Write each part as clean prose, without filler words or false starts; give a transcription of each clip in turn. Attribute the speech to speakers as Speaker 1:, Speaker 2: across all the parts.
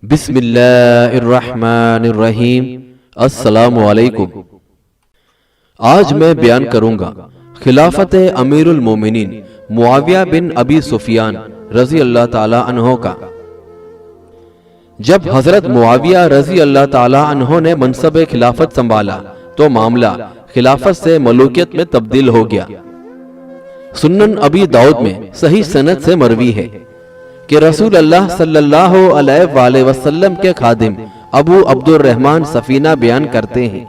Speaker 1: بسم اللہ الرحمن الرحیم۔ السلام علیکم۔ آج میں بیان کروں گا خلافت امیر المومنین معاویہ بن ابی سفیان رضی اللہ تعالی عنہ کا۔ جب حضرت معاویہ رضی اللہ تعالی عنہ نے منصب خلافت سنبھالا تو معاملہ خلافت سے ملوکیت میں تبدیل ہو گیا۔ سنن ابی داؤد میں صحیح سند سے مروی ہے کہ رسول اللہ صلی اللہ علیہ وآلہ وسلم کے خادم ابو عبد الرحمن سفینہ بیان کرتے ہیں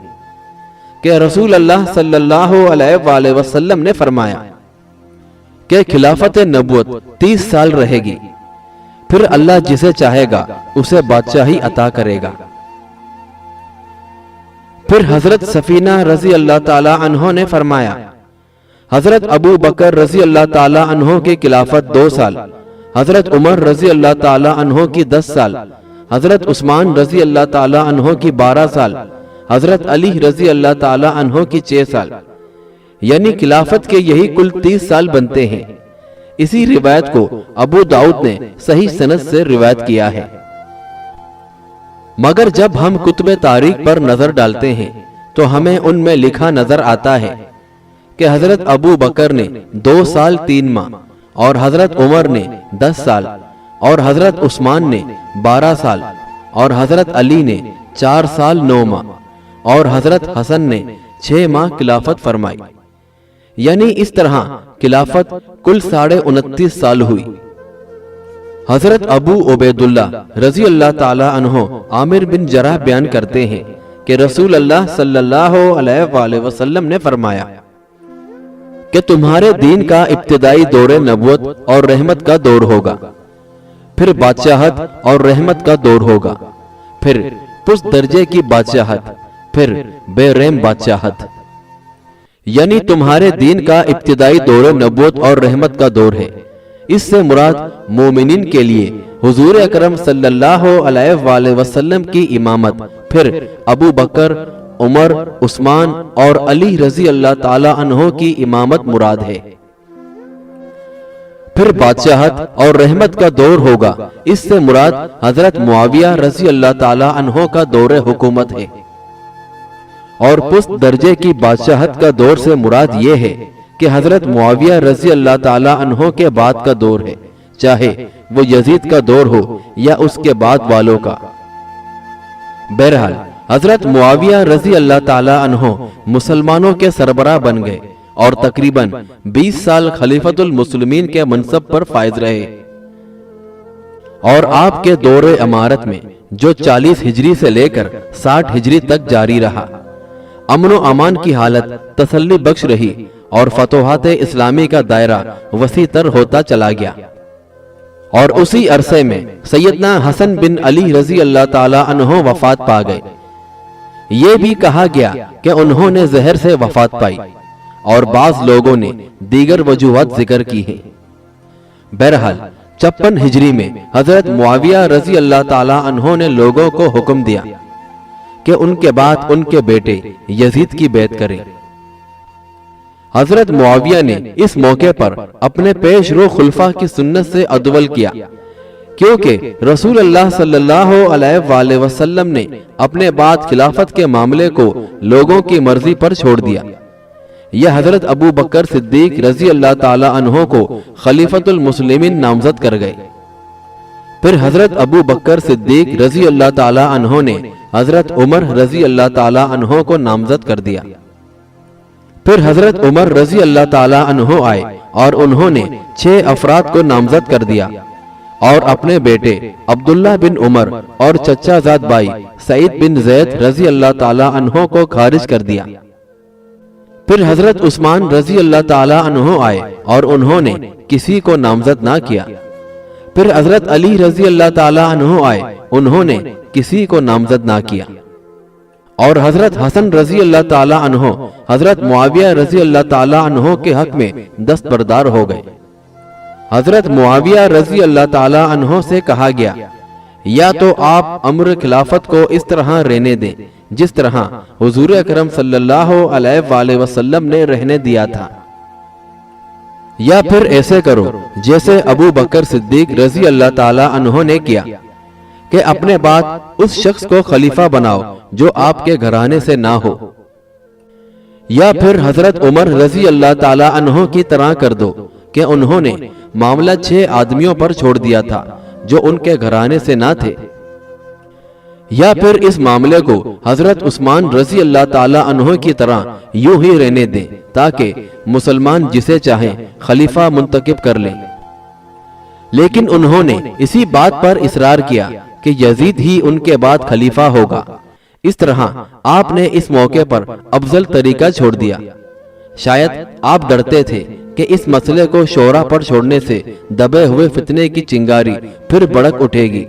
Speaker 1: کہ رسول اللہ صلی اللہ علیہ وآلہ وسلم نے فرمایا کہ خلافت نبوت 30 سال رہے گی، پھر اللہ جسے چاہے گا اسے بادشاہی عطا کرے گا۔ پھر حضرت سفینہ رضی اللہ تعالی عنہ نے فرمایا حضرت ابو بکر رضی اللہ تعالی عنہ کی خلافت 2 سال، حضرت عمر رضی اللہ تعالی عنہ کی 10 سال، حضرت عثمان رضی اللہ تعالی عنہ کی 12 سال، حضرت علی رضی اللہ تعالی عنہ کی 6 سال، یعنی خلافت کے یہی کل 30 سال بنتے ہیں۔ اسی روایت کو ابو داؤد نے صحیح سند سے روایت کیا ہے۔ مگر جب ہم کتب تاریخ پر نظر ڈالتے ہیں تو ہمیں ان میں لکھا نظر آتا ہے کہ حضرت ابو بکر نے 2 سال 3 ماہ اور حضرت عمر نے 10 سال اور حضرت عثمان نے 12 سال اور حضرت علی نے 4 سال 9 ماہ اور حضرت حسن نے 6 ماہ خلافت فرمائی، یعنی اس طرح خلافت کل 29.5 سال ہوئی۔ حضرت ابو عبید اللہ رضی اللہ تعالی عنہ عامر بن جرح بیان کرتے ہیں کہ رسول اللہ صلی اللہ علیہ وآلہ وسلم نے فرمایا کہ تمہارے دین کا ابتدائی دور نبوت اور رحمت کا دور ہوگا، پھر بادشاہت اور رحمت کا دور ہوگا، پھر پس درجے کی بادشاہت، پھر بے رحم بادشاہت۔ یعنی تمہارے دین کا ابتدائی دور نبوت اور رحمت کا دور ہے۔ اس سے مراد مومنین کے لیے حضور اکرم صلی اللہ علیہ وآلہ وسلم کی امامت، پھر ابو بکر، عمر، عثمان اور علی رضی اللہ تعالی عنہ کی امامت مراد ہے۔ پھر بادشاہت اور رحمت کا دور ہوگا، اس سے مراد حضرت معاویہ رضی اللہ تعالی عنہ کا دور حکومت ہے۔ اور پست درجے کی بادشاہت کا دور سے مراد یہ ہے کہ حضرت معاویہ رضی اللہ تعالی عنہ کے بعد کا دور ہے، چاہے وہ یزید کا دور ہو یا اس کے بعد والوں کا۔ بہرحال حضرت معاویہ رضی اللہ تعالی عنہ مسلمانوں کے سربراہ بن گئے اور تقریباً 20 سال خلیفۃ المسلمین کے منصب پر فائز رہے، اور آپ کے دور امارت میں جو 40 ہجری سے لے کر 60 ہجری تک جاری رہا، امن و امان کی حالت تسلی بخش رہی اور فتوحات اسلامی کا دائرہ وسیع تر ہوتا چلا گیا۔ اور اسی عرصے میں سیدنا حسن بن علی رضی اللہ تعالی عنہ وفات پا گئے۔ یہ بھی کہا گیا کہ انہوں نے زہر سے وفات پائی، اور بعض لوگوں نے دیگر وجوہات ذکر کی ہیں۔ بہرحال 56 ہجری میں حضرت معاویہ رضی اللہ تعالی عنہ نے لوگوں کو حکم دیا کہ ان کے بعد ان کے بیٹے یزید کی بیعت کریں۔ حضرت معاویہ نے اس موقع پر اپنے پیش رو خلفاء کی سنت سے عدول کیا، کیونکہ رسول اللہ صلی اللہ علیہ وآلہ وسلم نے اپنے بعد خلافت کے معاملے کو لوگوں کی مرضی پر چھوڑ دیا۔ یہ حضرت ابو بکر صدیق رضی اللہ تعالی عنہ کو خلیفۃ المسلمین نامزد کر گئے۔ پھر حضرت ابو بکر صدیق رضی اللہ تعالی عنہ نے حضرت عمر رضی اللہ تعالی عنہ کو نامزد کر دیا۔ پھر حضرت عمر رضی اللہ تعالی عنہ آئے اور انہوں نے 6 افراد کو نامزد کر دیا، اور اپنے بیٹے عبداللہ بن عمر اور چچا زاد بھائی سعید بن زید رضی اللہ تعالی عنہ کو خارج کر دیا۔ پھر حضرت عثمان رضی اللہ تعالی عنہ آئے اور انہوں نے کسی کو نامزد نہ کیا۔ پھر حضرت علی رضی اللہ تعالی عنہ آئے، انہوں نے کسی کو نامزد نہ کیا۔ اور حضرت حسن رضی اللہ تعالی عنہ حضرت معاویہ رضی اللہ تعالی عنہ کے حق میں دستبردار ہو گئے۔ حضرت معاویہ رضی اللہ تعالی عنہ سے کہا گیا یا تو آپ امر خلافت کو اس طرح رہنے دیں جس طرح حضور اکرم صلی اللہ علیہ وآلہ وسلم نے رہنے دیا تھا، یا پھر ایسے کرو جیسے ابو بکر صدیق رضی اللہ تعالی عنہ نے کیا، کہ اپنے بعد اس شخص کو خلیفہ بناؤ جو آپ کے گھرانے سے نہ ہو، یا پھر حضرت عمر رضی اللہ تعالی عنہ کی طرح کر دو کہ انہوں نے معاملہ 6 آدمیوں پر چھوڑ دیا تھا جو ان کے گھرانے سے نہ تھے، یا پھر اس معاملے کو حضرت عثمان رضی اللہ تعالی عنہ کی طرح یوں ہی رہنے دیں تاکہ مسلمان جسے چاہیں خلیفہ منتخب کر لیں۔ لیکن انہوں نے اسی بات پر اصرار کیا کہ یزید ہی ان کے بعد خلیفہ ہوگا۔ اس طرح آپ نے اس موقع پر افضل طریقہ چھوڑ دیا۔ شاید آپ ڈرتے تھے کہ اس مسئلے کو شورا پر چھوڑنے سے دبے ہوئے فتنے کی چنگاری پھر بھڑک اٹھے گی۔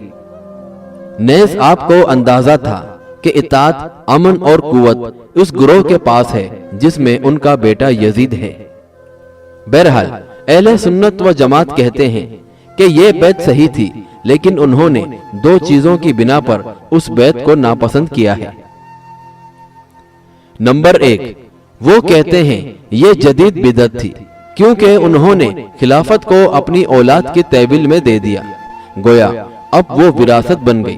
Speaker 1: نیز آپ کو اندازہ تھا کہ اطاعت، امن اور قوت اس گروہ کے پاس ہے جس میں ان کا بیٹا یزید ہے۔ بہرحال اہل سنت و جماعت کہتے ہیں کہ یہ بیعت صحیح تھی، لیکن انہوں نے 2 چیزوں کی بنا پر اس بیعت کو ناپسند کیا ہے۔ نمبر 1، وہ کہتے ہیں یہ جدید بدعت تھی کیونکہ انہوں نے خلافت کو اپنی اولاد کی تحویل میں دے دیا، گویا اب وہ وراثت بن گئی،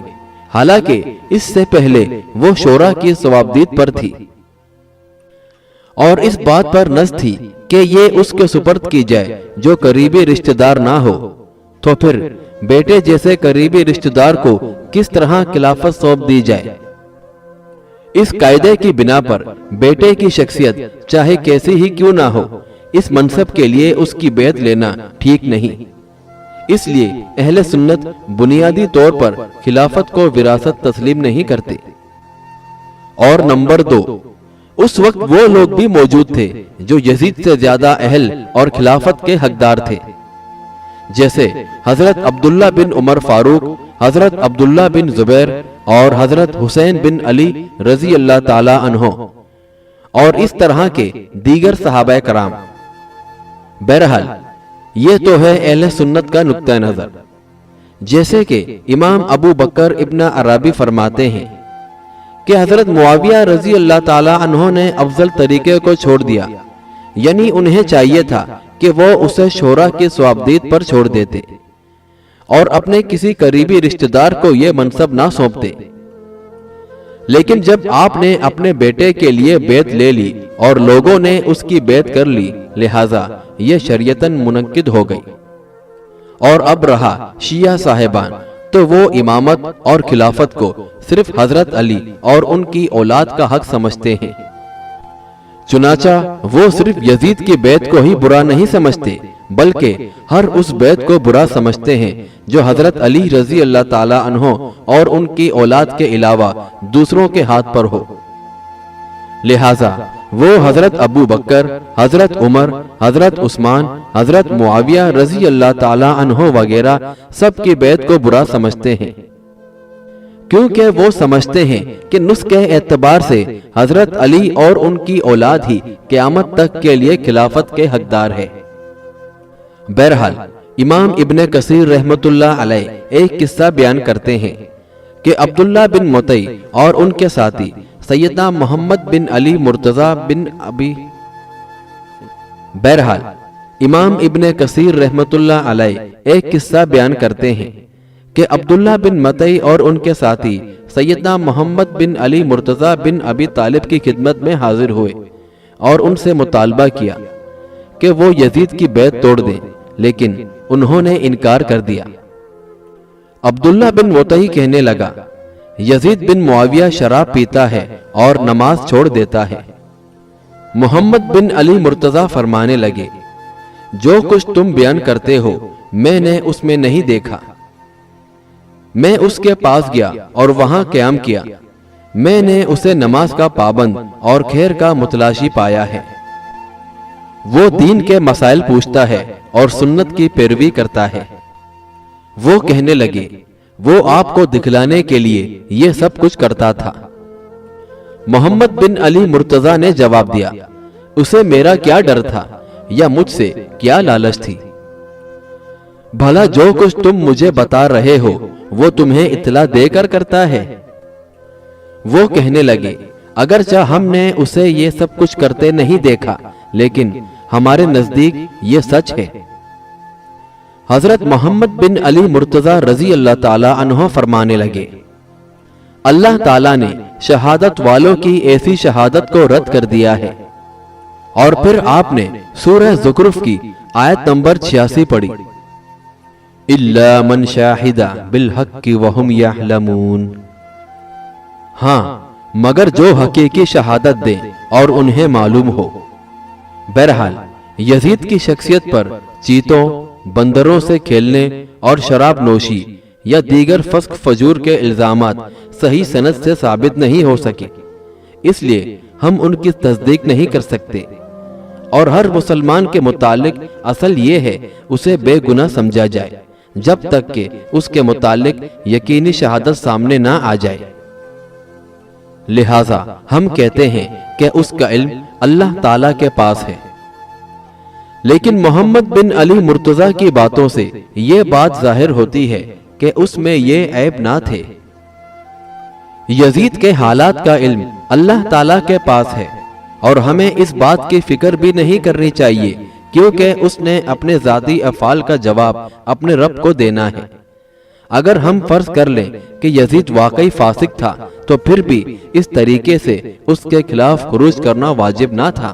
Speaker 1: حالانکہ اس سے پہلے وہ شورا کی ثوابدید پر تھی، اور اس بات پر نص تھی کہ یہ اس کے سپرد کی جائے جو قریبی رشتہ دار نہ ہو۔ تو پھر بیٹے جیسے قریبی رشتہ دار کو کس طرح خلافت سونپ دی جائے؟ اس قاعدے کی بنا پر بیٹے کی شخصیت چاہے کیسی ہی کیوں نہ ہو، اس منصب کے لیے اس کی بیعت لینا ٹھیک نہیں۔ اس لیے اہل سنت بنیادی طور پر خلافت کو وراثت تسلیم نہیں کرتے۔ اور نمبر 2، اس وقت وہ لوگ بھی موجود تھے جو یزید سے زیادہ اہل اور خلافت کے حقدار تھے، جیسے حضرت عبداللہ بن عمر فاروق، حضرت عبداللہ بن زبیر اور حضرت حسین بن علی رضی اللہ تعالی عنہ، اور اس طرح کے دیگر صحابہ کرام۔ بہرحال یہ تو ہے اہل سنت کا نقطہ نظر۔ جیسے کہ امام ابو بکر ابن عربی فرماتے ہیں کہ حضرت معاویہ رضی اللہ تعالی عنہ نے افضل طریقے کو چھوڑ دیا، یعنی انہیں چاہیے تھا کہ وہ اسے شورا کی ثوابدید پر چھوڑ دیتے اور اپنے کسی قریبی رشتہ دار کو یہ منصب نہ سونپتے۔ لیکن جب آپ نے اپنے بیٹے کے لیے بیعت لے لی اور لوگوں نے اس کی بیعت کر لی، لہذا یہ شریعتاً منعقد ہو گئی۔ اور اب رہا شیعہ صاحبان، تو وہ امامت اور خلافت کو صرف حضرت علی اور ان کی اولاد کا حق سمجھتے ہیں۔ چنانچہ وہ صرف یزید کی بیعت کو ہی برا نہیں سمجھتے، بلکہ ہر اس بیعت کو برا سمجھتے ہیں جو حضرت علی رضی اللہ تعالی عنہ اور ان کی اولاد کے علاوہ دوسروں کے ہاتھ پر ہو۔ لہٰذا وہ حضرت ابو بکر، حضرت عمر، حضرت عثمان، حضرت معاویہ رضی اللہ تعالی عنہ وغیرہ سب کی بیعت کو برا سمجھتے ہیں، کیونکہ وہ سمجھتے ہیں کہ نسخ کے اعتبار سے حضرت علی اور ان کی اولاد ہی قیامت تک کے لیے خلافت کے حقدار ہے۔ بہرحال امام ابن کثیر رحمت اللہ علیہ ایک قصہ بیان کرتے ہیں کہ عبداللہ بن مطیع اور ان کے ساتھی سیدنا محمد بن علی مرتضی بن ابی بہرحال امام ابن کثیر رحمت اللہ علیہ ایک قصہ بیان کرتے ہیں کہ عبداللہ بن مطیع اور ان کے ساتھی سیدنا محمد بن علی مرتضی بن ابی طالب کی خدمت میں حاضر ہوئے اور ان سے مطالبہ کیا کہ وہ یزید کی بیعت توڑ دیں، لیکن انہوں نے انکار کر دیا۔ عبداللہ بن مطیع کہنے لگا، یزید بن معاویہ شراب پیتا ہے اور نماز چھوڑ دیتا ہے۔ محمد بن علی مرتضی فرمانے لگے، جو کچھ تم بیان کرتے ہو میں نے اس میں نہیں دیکھا۔ میں اس کے پاس گیا اور وہاں قیام کیا، میں نے اسے نماز کا پابند اور خیر کا متلاشی پایا ہے۔ وہ دین کے مسائل پوچھتا ہے اور سنت کی پیروی کرتا ہے۔ وہ کہنے لگے، وہ آپ کو دکھلانے کے لیے یہ سب کچھ کرتا تھا۔ محمد بن علی مرتضی نے جواب دیا، اسے میرا کیا ڈر تھا یا مجھ سے کیا لالچ تھی؟ بھلا جو کچھ تم مجھے بتا رہے ہو وہ تمہیں اطلاع دے کر کرتا ہے؟ وہ کہنے لگے، اگرچہ ہم نے اسے یہ سب کچھ کرتے نہیں دیکھا، لیکن ہمارے نزدیک یہ سچ ہے۔ حضرت محمد بن علی مرتضی رضی اللہ تعالی عنہ فرمانے لگے، اللہ تعالیٰ نے شہادت والوں کی ایسی شہادت کو رد کر دیا ہے۔ اور پھر آپ نے سورہ زخرف کی آیت نمبر 86 پڑھی، اِلَّا مَنْ شَاهِدَ بِالْحَقِّ وَهُمْ يَعْلَمُونَ، ہاں مگر جو حقیقی شہادت دیں اور انہیں معلوم ہو۔ بہرحال یزید کی شخصیت پر چیتوں، بندروں سے کھیلنے اور شراب نوشی یا دیگر فسق فجور کے الزامات صحیح سند سے ثابت نہیں ہو سکے، اس لیے ہم ان کی تصدیق نہیں کر سکتے، اور ہر مسلمان کے متعلق اصل یہ ہے اسے بے گناہ سمجھا جائے جب تک کہ اس کے متعلق یقینی شہادت سامنے نہ آ جائے۔ لہٰذا ہم کہتے ہیں کہ اس کا علم اللہ تعالیٰ کے پاس ہے۔ لیکن محمد بن علی مرتضی کی باتوں سے یہ بات ظاہر ہوتی ہے کہ اس میں یہ عیب نہ تھے۔ یزید کے حالات کا علم اللہ تعالیٰ کے پاس ہے، اور ہمیں اس بات کی فکر بھی نہیں کرنی چاہیے، کیونکہ اس نے اپنے ذاتی افعال کا جواب اپنے رب کو دینا ہے۔ اگر ہم فرض کر لیں کہ یزید واقعی فاسق تھا تو پھر بھی اس طریقے سے اس کے خلاف خروج کرنا واجب نہ تھا۔